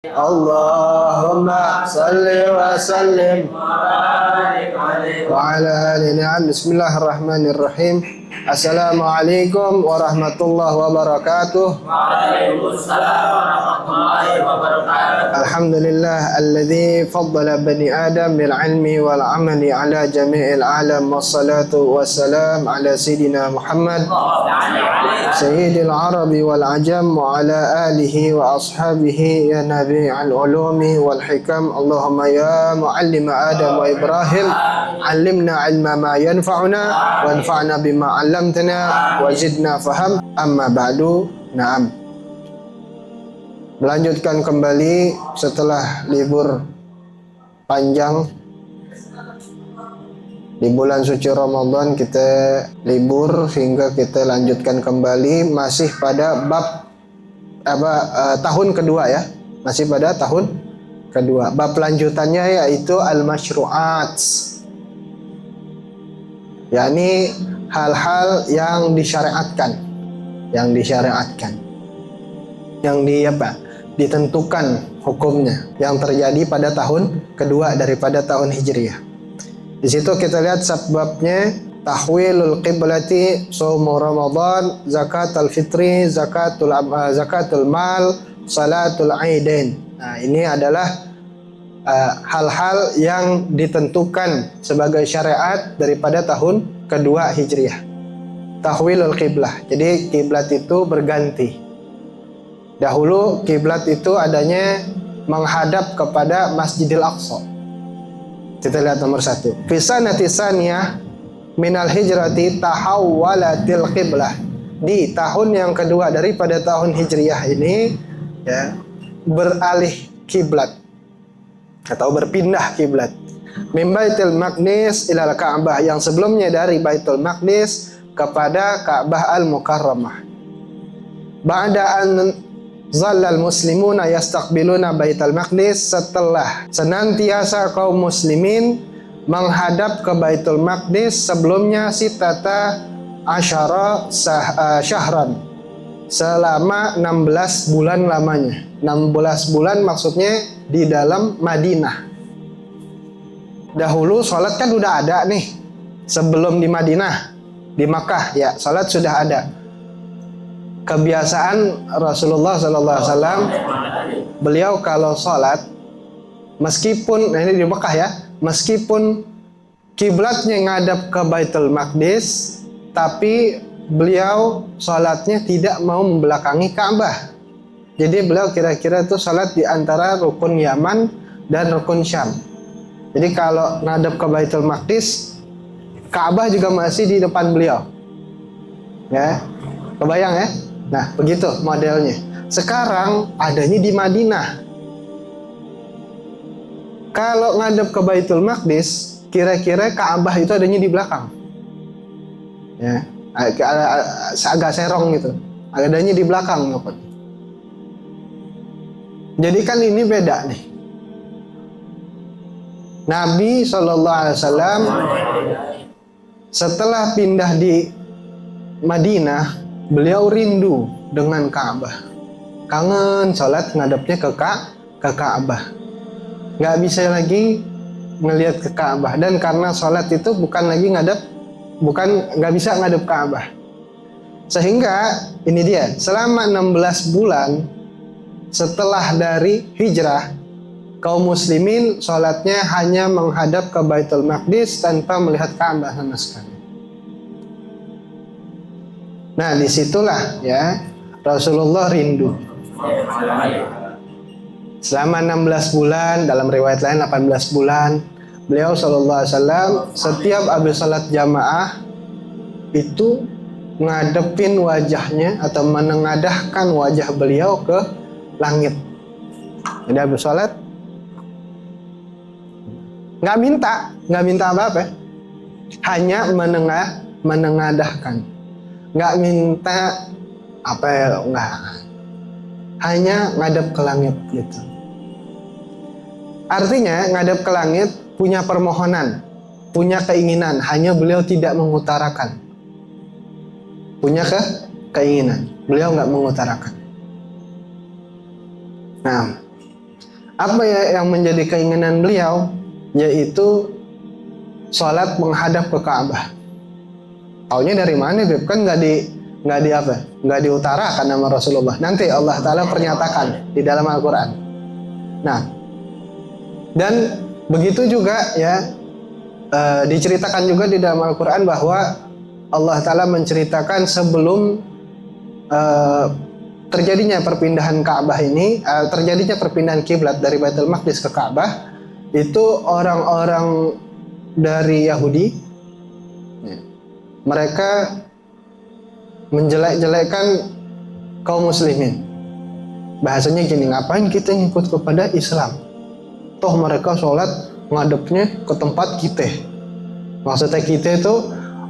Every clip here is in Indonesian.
Allahumma salli wa sallim wa ala ali. Bismillahirrahmanirrahim. Assalamualaikum warahmatullahi wabarakatuh. Waalaikumsalam warahmatullahi wabarakatuh. Alhamdulillah alladzi faddala bani Adam bil ilmi wal amali ala jami'il alam, wassalatu wassalam ala sayyidina Muhammad sayyidil arabi wal ajam wa ala alihi wa ashabihi ya nabi'al ulumi wal hikam. Allahumma ya muallima Adam wa Ibrahim, allimna ilma ma yanfa'una wanfa'na bima 'allamtana wa zidna faham. Amma ba'du. Naam. Melanjutkan kembali setelah libur panjang di bulan suci Ramadan, kita libur hingga kita lanjutkan kembali masih pada bab tahun kedua ya, masih pada tahun kedua. Bab lanjutannya yaitu al-masyru'at, yakni hal-hal yang disyariatkan, yang ditentukan hukumnya yang terjadi pada tahun kedua daripada tahun Hijriyah. Di situ kita lihat sebabnya: tahwilul qiblati, shaum Ramadan, zakatul fitri, zakatul mal, salatul aidain. Nah, ini adalah hal-hal yang ditentukan sebagai syariat daripada tahun kedua Hijriyah. Tahwilul qiblah, jadi kiblat itu berganti. Dahulu kiblat itu adanya menghadap kepada Masjidil Aqsa. Kita lihat nomor 1. Fi sanati saniyah minal hijrati tahawwalatil qiblah. Di tahun yang kedua daripada tahun Hijriyah ini ya, beralih kiblat atau berpindah kiblat. Min Baitul Maqdis ilal Ka'bah, yang sebelumnya dari Baitul Maqdis kepada Ka'bah Al-Mukarramah. Ba'da an zallal muslimuna yastaqbiluna Baitul Maqdis, setelah senantiasa kaum muslimin menghadap ke Baitul Maqdis sebelumnya sitata asyara syahran, selama 16 bulan lamanya. 16 bulan maksudnya di dalam Madinah. Dahulu sholat kan udah ada nih sebelum di Madinah. Di Makkah ya sholat sudah ada. Kebiasaan Rasulullah SAW, beliau kalau sholat, meskipun ini di Mekah ya, meskipun kiblatnya ngadap ke Baitul Maqdis, tapi beliau sholatnya tidak mau membelakangi Ka'bah. Jadi beliau kira-kira itu sholat di antara rukun Yaman dan rukun Syam. Jadi kalau ngadap ke Baitul Maqdis, Ka'bah juga masih di depan beliau. Ya, kebayang ya? Nah, begitu modelnya. Sekarang adanya di Madinah. Kalau ngadep ke Baitul Maqdis, kira-kira Ka'bah itu adanya di belakang. Ya, agak serong gitu. Adanya di belakang. Jadi kan ini beda nih. Nabi SAW setelah pindah di Madinah, beliau rindu dengan Ka'bah. Kangen sholat ngadepnya ke Ka'bah. Nggak bisa lagi ngelihat ke Ka'bah. Dan karena sholat itu nggak bisa ngadep Ka'bah. Sehingga ini dia, selama 16 bulan setelah dari hijrah, kaum muslimin sholatnya hanya menghadap ke Baitul Maqdis tanpa melihat Ka'bah sama sekali. Nah, disitulah ya Rasulullah rindu. Selama 16 bulan, dalam riwayat lain 18 bulan, beliau SAW setiap habis salat jamaah itu ngadepin wajahnya atau menengadahkan wajah beliau ke langit. Jadi habis salat nggak minta apa-apa, hanya menengadahkan. Nggak minta apa ya, nggak, hanya ngadep ke langit gitu. Artinya ngadep ke langit punya permohonan, punya keinginan, hanya beliau tidak mengutarakan. Punya keinginan, beliau nggak mengutarakan. Nah, Apa ya yang menjadi keinginan beliau? Yaitu sholat menghadap ke Ka'bah. Taunya dari mana, Beb? Kan nggak diutarakan nama Rasulullah. Nanti Allah Ta'ala pernyatakan di dalam Al-Quran. Nah, dan begitu juga ya, diceritakan juga di dalam Al-Quran bahwa Allah Ta'ala menceritakan sebelum terjadinya perpindahan Ka'bah ini, terjadinya perpindahan kiblat dari Baitul Maqdis ke Ka'bah, itu orang-orang dari Yahudi, mereka menjelek-jelekan kaum muslimin. Bahasanya gini, ngapain kita ngikut kepada Islam? Toh mereka sholat ngadepnya ke tempat kita. Maksudnya kita itu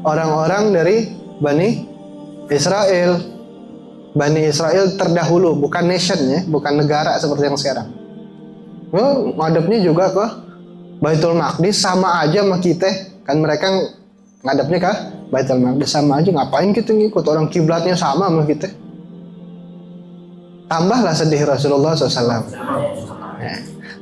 orang-orang dari Bani Israel. Bani Israel terdahulu, bukan nation ya, bukan negara seperti yang sekarang. Ngadepnya juga ke Baitul Maqdis, sama aja sama kita. Kan mereka ngadepnya ke Baitul Maqdis, sama aja. Ngapain kita ngikut, orang kiblatnya sama sama kita? Tambahlah sedih Rasulullah SAW.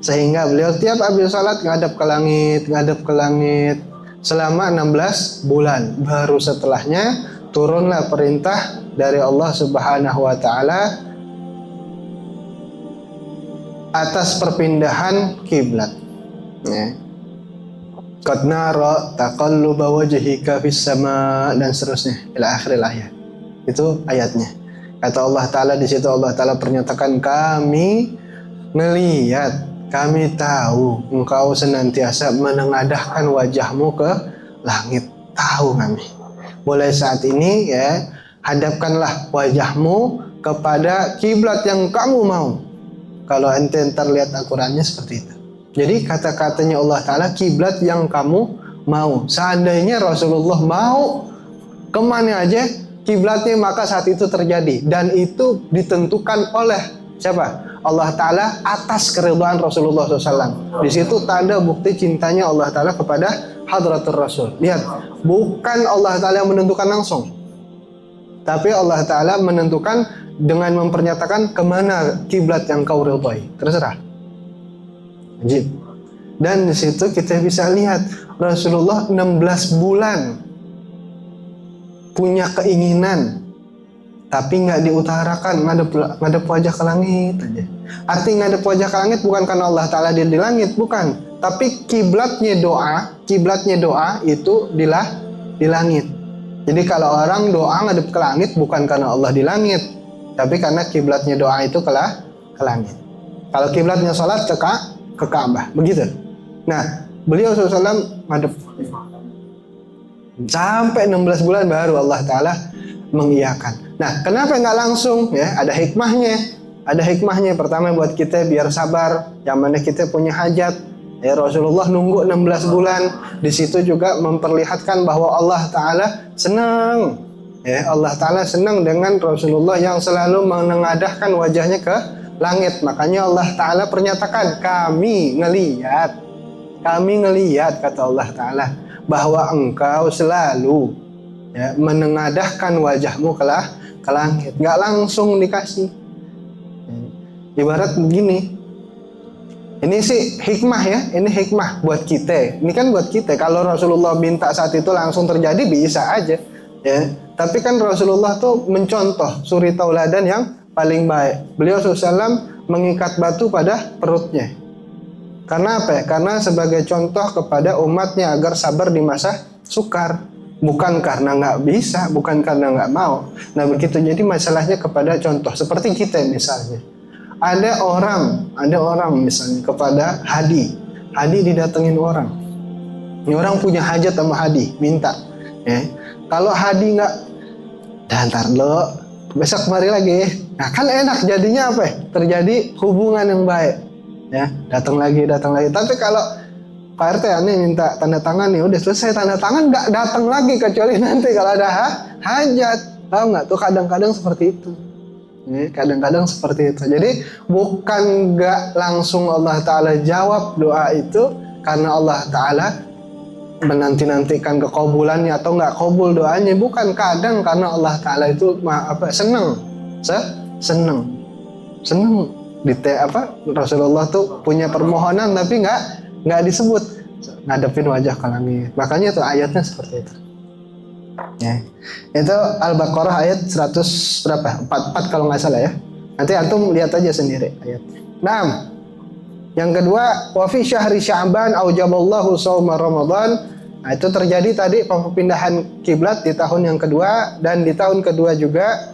Sehingga beliau tiap habis salat ngadep ke langit selama 16 bulan. Baru setelahnya turunlah perintah dari Allah Subhanahu wa taala atas perpindahan kiblat. Qad nara taqalluba wajhika fis sama, dan seterusnya ila akhir ayat. Itu ayatnya. Kata Allah Ta'ala di situ, Allah Ta'ala pernyatakan, kami melihat, kami tahu engkau senantiasa menengadahkan wajahmu ke langit. Tahu kami. Mulai saat ini ya, hadapkanlah wajahmu kepada kiblat yang kamu mau. Kalau ente ntar lihat Al-Qurannya seperti itu. Jadi kata-katanya Allah Ta'ala, kiblat yang kamu mau. Seandainya Rasulullah mau kemana aja kiblatnya, maka saat itu terjadi. Dan itu ditentukan oleh siapa? Allah Ta'ala atas keridhaan Rasulullah SAW. Di situ tanda bukti cintanya Allah Ta'ala kepada Hadratul Rasul. Lihat, bukan Allah Ta'ala yang menentukan langsung, tapi Allah Ta'ala menentukan dengan mempernyatakan kemana kiblat yang kau ridhai. Terserah. Ajib. Dan di situ kita bisa lihat Rasulullah 16 bulan punya keinginan, tapi nggak diutarakan, ngadep wajah ke langit aja. Arti ngadep wajah ke langit bukan karena Allah Ta'ala di langit, bukan. Tapi kiblatnya doa itu di langit. Jadi kalau orang doa ngadep ke langit bukan karena Allah di langit, tapi karena kiblatnya doa itu ke langit. Kalau kiblatnya sholat ke Ka'bah, begitu. Nah, beliau SAW ngadep sampai 16 bulan baru Allah Ta'ala mengiyakan. Nah, kenapa nggak langsung? Ya, ada hikmahnya. Ada hikmahnya. Pertama buat kita biar sabar, yang mana kita punya hajat. Ya, Rasulullah nunggu 16 bulan. Di situ juga memperlihatkan bahwa Allah Ta'ala senang. Ya, Allah Ta'ala senang dengan Rasulullah yang selalu menengadahkan wajahnya ke langit. Makanya Allah Ta'ala pernyatakan, kami ngelihat kata Allah Ta'ala, bahwa engkau selalu ya, menengadahkan wajahmu ke langit. Nggak langsung dikasih. Ibarat begini, ini sih hikmah ya, ini hikmah buat kita. Ini kan buat kita. Kalau Rasulullah minta saat itu langsung terjadi bisa aja ya. Tapi kan Rasulullah tuh mencontoh suri tauladan yang paling baik. Beliau SAW mengikat batu pada perutnya. Karena apa ya? Karena sebagai contoh kepada umatnya agar sabar di masa sukar. Bukan karena nggak bisa, bukan karena nggak mau. Nah begitu, jadi masalahnya kepada contoh. Seperti kita misalnya. Ada orang misalnya kepada Hadi didatengin orang. Ini orang punya hajat sama Hadi, minta. Ya. Kalau Hadi nggak, ntar lo, besok kemari lagi. Nah kan enak, jadinya apa ya? Terjadi hubungan yang baik. Ya, datang lagi. Tapi kalau Pak RT aneh minta tanda tangan nih, udah selesai tanda tangan, nggak datang lagi kecuali nanti kalau ada hajat. Tahu nggak tuh kadang-kadang seperti itu. Kadang-kadang seperti itu. Jadi bukan nggak langsung Allah Ta'ala jawab doa itu karena Allah Ta'ala menanti-nantikan kekabulannya atau nggak kabul doanya. Bukan, kadang karena Allah Ta'ala itu seneng. Rasulullah tuh punya permohonan tapi nggak disebut, ngadepin wajah ke langit. Makanya tuh ayatnya seperti itu. Ya. Itu Al-Baqarah ayat 100 berapa? 44 kalau nggak salah ya. Nanti antum lihat aja sendiri ayatnya. Nah, yang kedua, wa fi syahri Sya'ban aujaballahu shauma Ramadan. Nah, itu terjadi tadi perpindahan kiblat di tahun yang kedua, dan di tahun kedua juga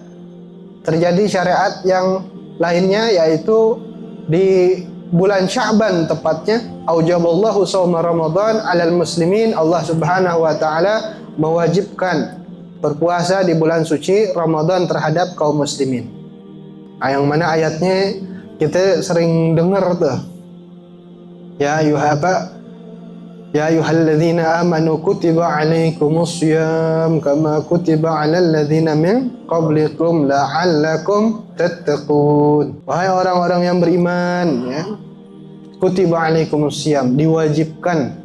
terjadi syariat yang lainnya, yaitu di bulan Sya'ban tepatnya, aujaballahu shauma Ramadan 'alal muslimin. Allah Subhanahu wa taala mewajibkan berpuasa di bulan suci Ramadan terhadap kaum muslimin. Nah, yang mana ayatnya kita sering dengar tuh. Ya ayyuhalladzina amanu kutiba alaikumus syiyam kama kutiba alal ladzina min qablikum la'allakum tattaqun. Wahai orang-orang yang beriman, ya. Kutiba alaikumus syiyam, diwajibkan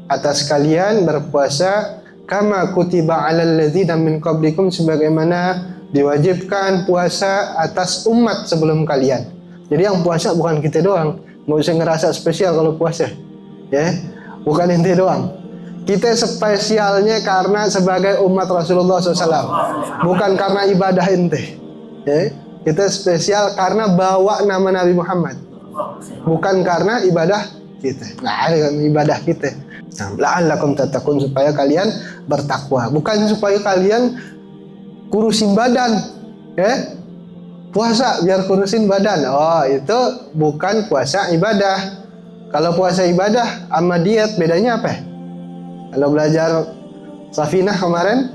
atas kalian berpuasa, kama kutiba alal ladzina min qablikum, sebagaimana diwajibkan puasa atas umat sebelum kalian. Jadi yang puasa bukan kita doang, nggak usah ngerasa spesial kalau puasa, ya, bukan ente doang. Kita spesialnya karena sebagai umat Rasulullah SAW, bukan karena ibadah ente, ya. Kita spesial karena bawa nama Nabi Muhammad, bukan karena ibadah kita. Nah, ibadah kita. La'allakum tattaqun, supaya kalian bertakwa, bukan supaya kalian kurusin badan, ya. Puasa biar kurusin badan. Oh, itu bukan puasa ibadah. Kalau puasa ibadah sama diet bedanya apa? Kalau belajar Safinah kemarin,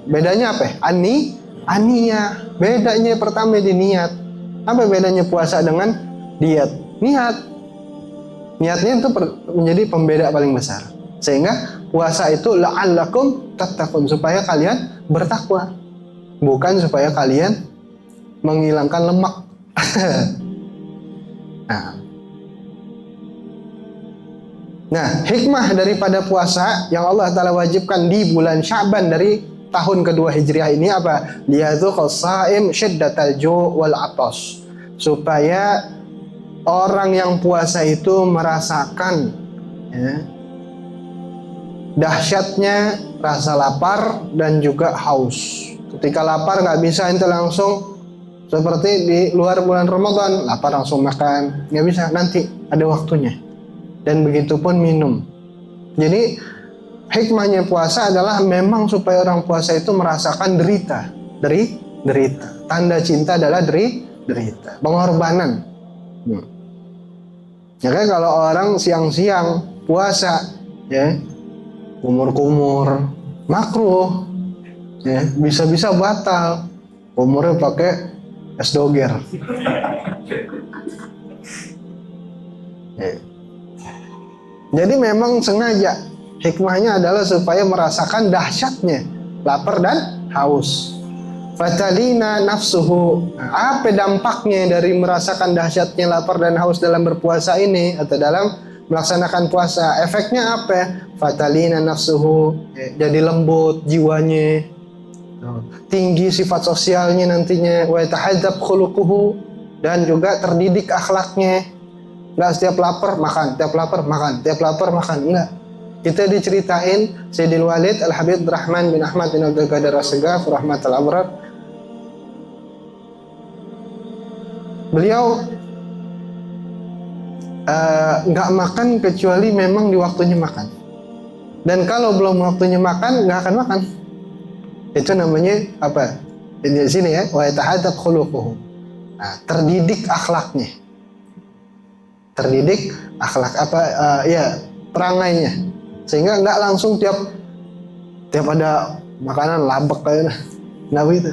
bedanya apa? Aniyah. Bedanya pertama di niat. Apa bedanya puasa dengan diet? Niat. Niatnya itu menjadi pembeda paling besar. Sehingga puasa itu la'allakum tattaqun, supaya kalian bertakwa, bukan supaya kalian menghilangkan lemak. Nah, hikmah daripada puasa yang Allah Ta'ala wajibkan di bulan Sya'ban dari tahun kedua Hijriah ini apa? Liyadzuqas sha'im syiddatal ju' wal 'atas, supaya orang yang puasa itu merasakan, ya, dahsyatnya rasa lapar dan juga haus. Ketika lapar nggak bisa ente langsung seperti di luar bulan Ramadan, lapar langsung makan, nggak bisa, nanti ada waktunya. Dan begitu pun minum. Jadi hikmahnya puasa adalah memang supaya orang puasa itu merasakan derita. Tanda cinta adalah derita, pengorbanan. Ya kan, kalau orang siang-siang puasa, ya, kumur-kumur, makruh, ya, bisa-bisa batal. Umurnya pakai es doger. Jadi memang sengaja, hikmahnya adalah supaya merasakan dahsyatnya lapar dan haus. Fatalina nafsuhu. Apa dampaknya dari merasakan dahsyatnya lapar dan haus dalam berpuasa ini atau dalam melaksanakan puasa? Efeknya apa? Fatalina nafsuhu, jadi lembut jiwanya, tinggi sifat sosialnya nantinya, wa tahadzab khuluquhu, dan juga terdidik akhlaknya. Enggak setiap lapar makan, tiap lapar makan, tiap lapar makan, enggak. Kita diceritain Sayyidil Walid Al-Habib Rahman bin Ahmad bin Abdul Qadir As-Segaf rahmatul abrar. Beliau enggak makan kecuali memang di waktunya makan. Dan kalau belum waktunya makan, enggak akan makan. Itu namanya apa? Di sini ya, wa tahadzab khuluquhu. Nah, terdidik akhlaknya. Terdidik akhlak perangainya, sehingga nggak langsung tiap ada makanan labek kayak nggak begitu.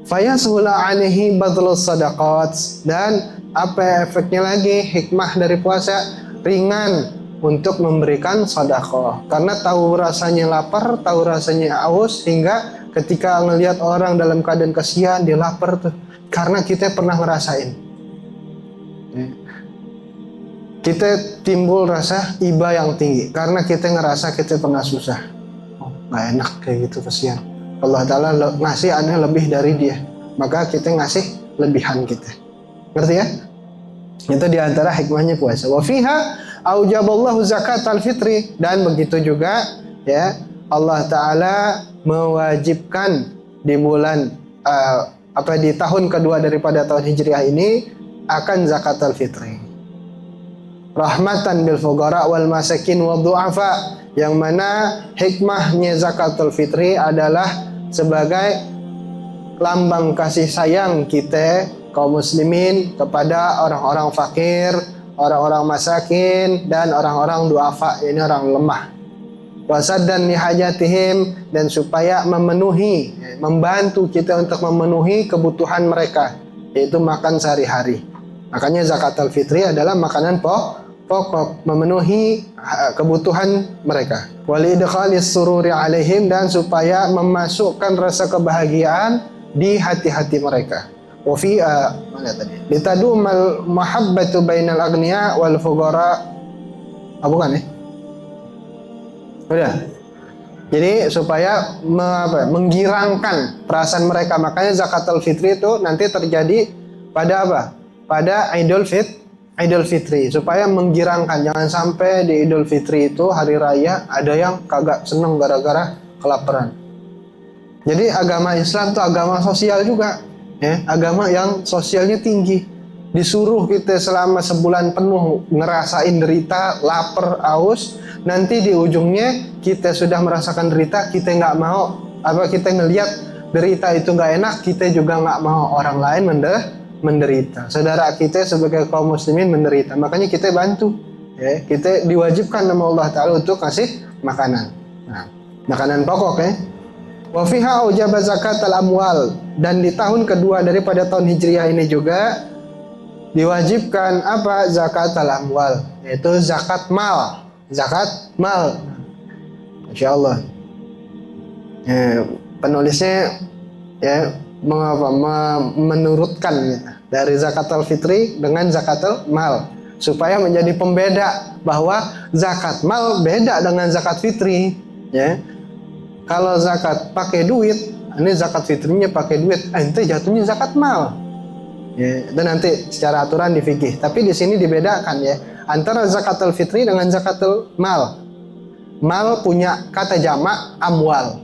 Fayasula alaihi badlus sadaqat, dan apa efeknya lagi, hikmah dari puasa, ringan untuk memberikan sedekah, karena tahu rasanya lapar, tahu rasanya haus, hingga ketika ngelihat orang dalam keadaan kasihan dia lapar tuh, karena kita pernah ngerasain. Kita timbul rasa iba yang tinggi karena kita ngerasa kita pernah susah. Oh, gak enak kayak gitu, kasihan. Allah Ta'ala ngasih aneh lebih dari dia, maka kita ngasih kelebihan kita. Ngerti ya? Itu diantara hikmahnya puasa. Wa fiha aujaballahu zakatal fitri, dan begitu juga ya Allah Ta'ala mewajibkan di bulan di tahun kedua daripada tahun Hijriah ini akan zakatul fitri. Rahmatan bil fuqara wal masakin wad du'afa, yang mana hikmahnya zakatul fitri adalah sebagai lambang kasih sayang kita kaum muslimin kepada orang-orang fakir, orang-orang masakin, dan orang-orang du'afa, ini orang lemah. Wasaddan lihajatihim, dan supaya memenuhi, membantu kita untuk memenuhi kebutuhan mereka, yaitu makan sehari-hari. Makanya zakatul fitri adalah makanan pokok, memenuhi kebutuhan mereka. Walidkhalis sururi alaihim, dan supaya memasukkan rasa kebahagiaan di hati-hati mereka. Wa fi mana tadi? Litadumal mahabbatu bainal aghniya wal fuqara. Bukan ya? Udah. Jadi supaya menggirangkan perasaan mereka. Makanya zakatul fitri itu nanti terjadi pada apa? Pada Idul Fitri, supaya menggirangkan. Jangan sampai di Idul Fitri itu hari raya ada yang kagak seneng gara-gara kelaparan. Jadi agama Islam itu agama sosial juga, ya, agama yang sosialnya tinggi. Disuruh kita selama sebulan penuh ngerasain derita, lapar, aus. Nanti di ujungnya kita sudah merasakan derita, kita nggak mau, kita ngelihat derita itu nggak enak, kita juga nggak mau orang lain menderita. Saudara kita sebagai kaum muslimin menderita, makanya kita bantu. Ya, kita diwajibkan sama Allah Ta'ala untuk kasih makanan. Nah, makanan pokok ya. Wa fiha aujaba zakatal amwal, dan di tahun kedua daripada tahun Hijriah ini juga diwajibkan zakatul amwal, yaitu zakat mal. Masya Allah. Penulisnya menurutkan dari zakatul fitri dengan zakatul mal, supaya menjadi pembeda bahwa zakat mal beda dengan zakat fitri. Ya, kalau zakat pakai duit, ini zakat fitrinya pakai duit, ente jatuhnya zakat mal. Ya, dan nanti secara aturan di fikih. Tapi di sini dibedakan ya antara zakatul fitri dengan zakatul mal. Mal punya kata jamak amwal.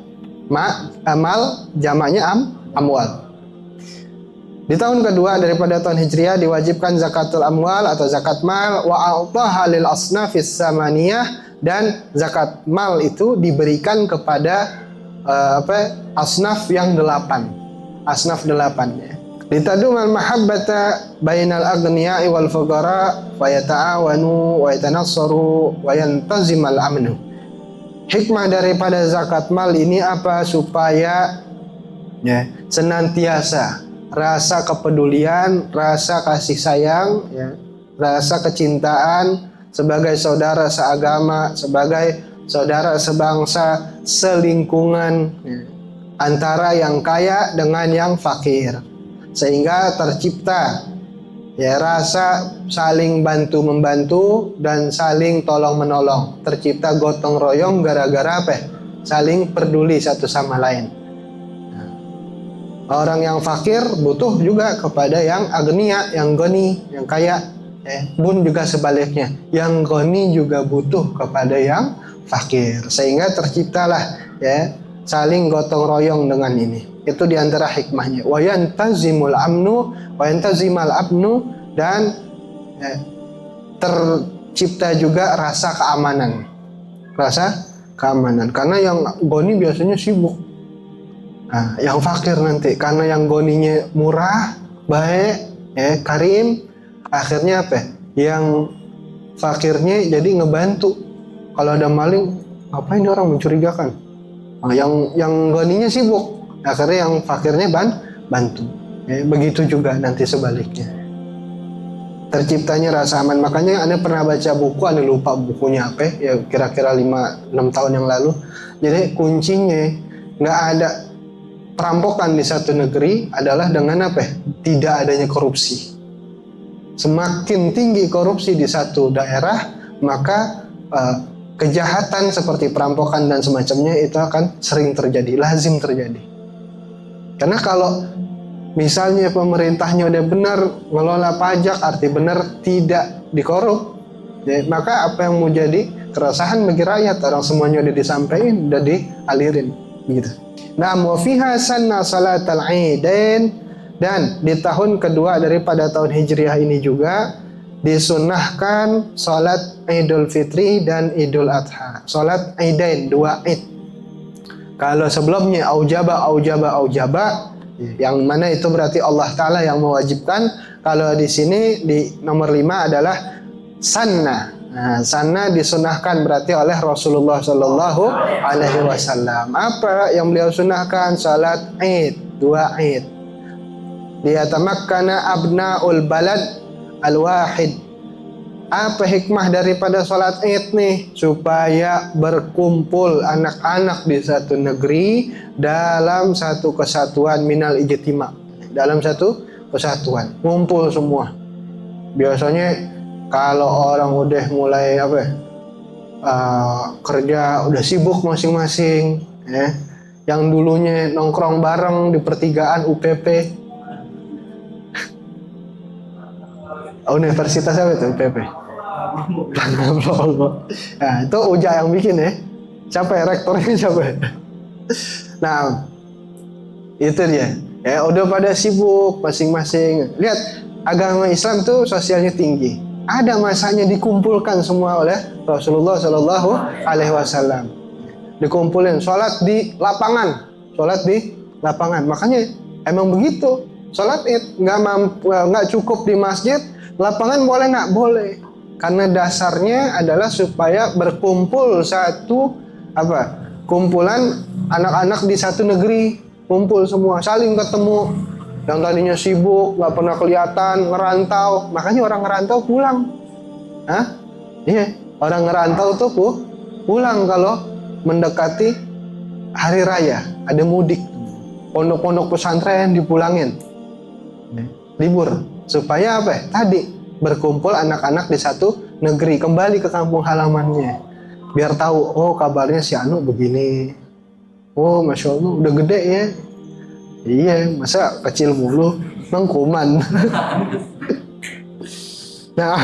Mal jamaknya amwal. Di tahun kedua daripada tahun Hijriah diwajibkan zakatul amwal atau zakat mal, wa a'taha lil asnafis samaniyah, dan zakat mal itu diberikan kepada asnaf yang 8. Asnaf 8 ya. Litadumal mahabbata bainal aghniya'i wal fuqara wa yata'awanu wa yatanassaru wa yantazimal amnu. Hikmah daripada zakat mal ini supaya ya senantiasa rasa kepedulian, rasa kasih sayang, ya, rasa kecintaan sebagai saudara seagama, sebagai saudara sebangsa, selingkungan ya, antara yang kaya dengan yang fakir. Sehingga tercipta ya rasa saling bantu-membantu dan saling tolong-menolong. Tercipta gotong royong gara-gara saling peduli satu sama lain. Nah, orang yang fakir butuh juga kepada yang agnia, yang goni, yang kaya. Pun juga sebaliknya, yang goni juga butuh kepada yang fakir. Sehingga terciptalah ya saling gotong royong dengan ini. Itu diantara hikmahnya. Wa yantazimal amnu, dan tercipta juga rasa keamanan. Karena yang goni biasanya sibuk. Nah, yang fakir nanti karena yang goninya murah, baik, karim, akhirnya yang fakirnya jadi ngebantu. Kalau ada maling, ngapain orang mencurigakan? Nah, yang goninya sibuk, akhirnya yang fakirnya bantu. Begitu juga nanti sebaliknya. Terciptanya rasa aman. Makanya Anda pernah baca buku, Anda lupa bukunya ya kira-kira 5-6 tahun yang lalu. Jadi kuncinya nggak ada perampokan di satu negeri adalah dengan tidak adanya korupsi. Semakin tinggi korupsi di satu daerah, maka kejahatan seperti perampokan dan semacamnya itu akan sering terjadi, lazim terjadi. Karena kalau misalnya pemerintahnya udah benar ngelola pajak, arti benar tidak dikorup, ya, maka apa yang mau jadi keresahan bagi rakyat? Orang semuanya udah disampaikan, udah dialirin gitu. Nah, wa fiha sanna salatal aidain, dan di tahun kedua daripada tahun Hijriah ini juga disunnahkan salat Idul Fitri dan Idul Adha. Salat Aidain, 2 Id. Kalau sebelumnya aujaba, yang mana itu berarti Allah Ta'ala yang mewajibkan. Kalau di sini di nomor 5 adalah sanna. Nah, sanna disunahkan berarti oleh Rasulullah Sallallahu Alaihi Wasallam. Apa yang beliau sunahkan? Salat Id, 2 Id. Liyatamakkana abnaul balad al-wahid. Apa hikmah daripada salat Id nih? Supaya berkumpul anak-anak di satu negeri dalam satu kesatuan, minal ijtima, dalam satu kesatuan, ngumpul semua. Biasanya kalau orang udah mulai kerja, udah sibuk masing-masing, ya, yang dulunya nongkrong bareng di pertigaan UPP, Universitas apa itu UPP? Nah, itu Uja yang bikin ya. Siapa ya rektornya, siapa ya? Nah, itu dia. Ya, udah pada sibuk masing-masing. Lihat, agama Islam tuh sosialnya tinggi. Ada masanya dikumpulkan semua oleh Rasulullah Shallallahu Alaihi Wasallam. Dikumpulin, sholat di lapangan, Makanya emang begitu. Sholat Id nggak cukup di masjid, lapangan boleh nggak? Boleh. Karena dasarnya adalah supaya berkumpul satu kumpulan anak-anak di satu negeri, kumpul semua, saling ketemu. Yang tadinya sibuk, nggak pernah kelihatan, ngerantau, makanya orang ngerantau pulang. Iya, orang ngerantau tuh pulang kalau mendekati hari raya, ada mudik. Pondok-pondok pesantren dipulangin, libur, supaya tadi berkumpul anak-anak di satu negeri, kembali ke kampung halamannya, biar tahu, oh kabarnya si Anu begini, oh masya Allah udah gede ya, iya masa kecil mulu, mengkuman. Nah,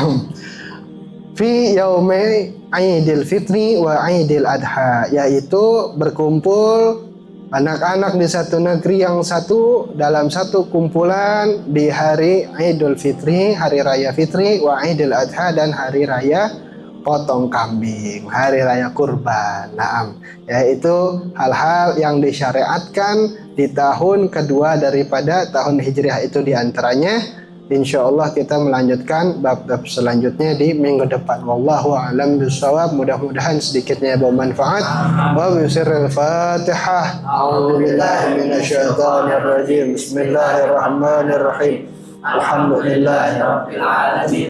fi yaumai Idul Fitri wa Idul Adha, yaitu berkumpul anak-anak di satu negeri yang satu dalam satu kumpulan di hari Idul Fitri, hari raya Fitri, wa Idul Adha, dan hari raya potong kambing, hari raya kurban. Naam, yaitu hal-hal yang disyariatkan di tahun kedua daripada tahun Hijriah itu diantaranya. Insya Allah kita melanjutkan bab-bab selanjutnya di minggu depan. Wallahu a'lam bishawab. Mudah-mudahan sedikitnya bermanfaat. Wa bisirril Fatihah. A'udzubillahi minasyaitonir rajim. Bismillahirrahmanirrahim. Alhamdulillahirabbil alamin.